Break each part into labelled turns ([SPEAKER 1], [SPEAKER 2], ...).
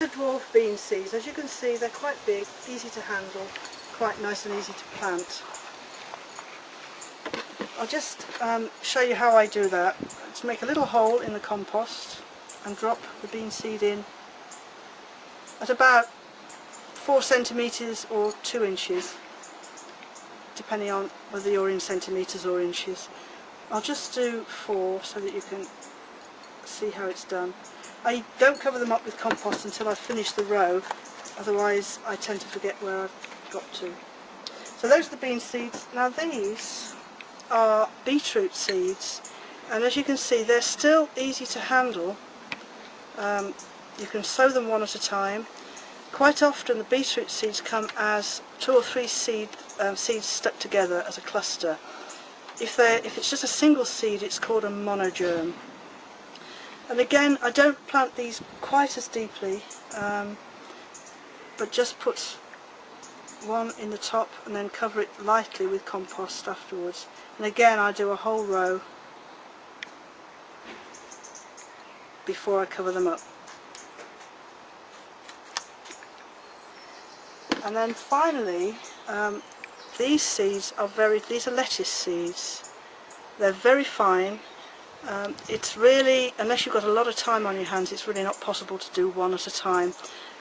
[SPEAKER 1] The dwarf bean seeds, as you can see, they're quite big, easy to handle, quite nice and easy to plant. I'll just show you how I do that. Let's make a little hole in the compost and drop the bean seed in at about 4 centimetres or 2 inches, depending on whether you're in centimetres or inches. I'll just do 4 so that you can see how it's done. I don't cover them up with compost until I've finished the row, otherwise I tend to forget where I've got to. So those are the bean seeds. Now these are beetroot seeds, and as you can see they're still easy to handle. You can sow them one at a time. Quite often the beetroot seeds come as 2 or 3 seeds stuck together as a cluster. If it's just a single seed, it's called a monogerm. And again, I don't plant these quite as deeply, but just put one in the top and then cover it lightly with compost afterwards. And again, I do a whole row before I cover them up. And then finally, these seeds are these are lettuce seeds. They're very fine. It's really, unless you've got a lot of time on your hands, it's really not possible to do one at a time,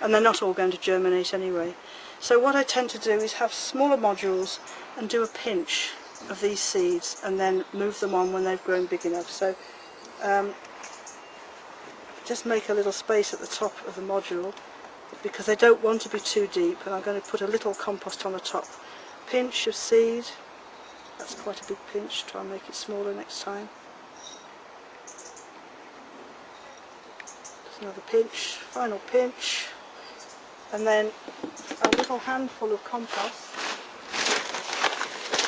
[SPEAKER 1] and they're not all going to germinate anyway. So what I tend to do is have smaller modules and do a pinch of these seeds and then move them on when they've grown big enough. So just make a little space at the top of the module because they don't want to be too deep, and I'm going to put a little compost on the top. Pinch of seed, that's quite a big pinch, try and make it smaller next time. Another pinch, final pinch, and then a little handful of compost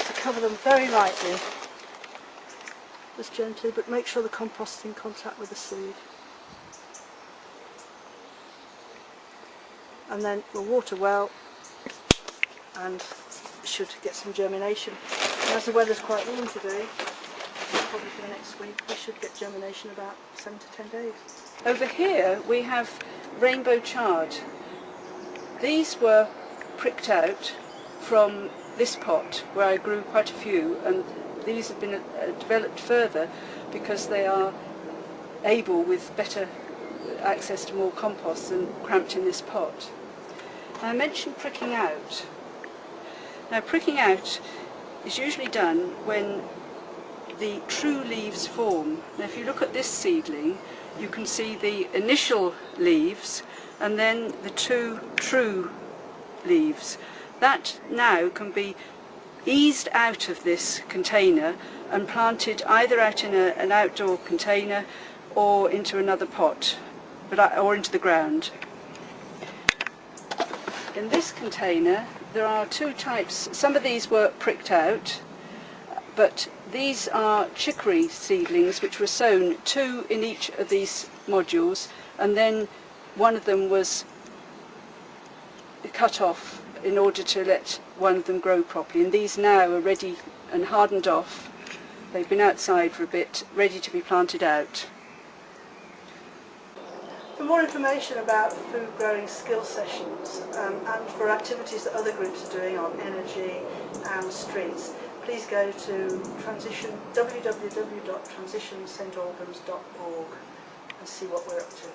[SPEAKER 1] to cover them very lightly, just gently, but make sure the compost is in contact with the seed. And then we'll water well and should get some germination. And as the weather's quite warm today, probably for the next week, we should get germination about 7 to 10 days.
[SPEAKER 2] Over here we have rainbow chard. These were pricked out from this pot where I grew quite a few, and these have been developed further because they are able, with better access to more compost than cramped in this pot. I mentioned pricking out. Now pricking out is usually done when the true leaves form. Now if you look at this seedling, you can see the initial leaves and then the 2 true leaves. That now can be eased out of this container and planted either out in an outdoor container or into another pot, or into the ground. In this container there are 2 types. Some of these were pricked out, but these are chicory seedlings which were sown, 2 in each of these modules, and then one of them was cut off in order to let one of them grow properly. And these now are ready and hardened off. They've been outside for a bit, ready to be planted out.
[SPEAKER 1] For more information about food growing skill sessions and for activities that other groups are doing on energy and streets, please go to www.transitionstalbans.org and see what we're up to.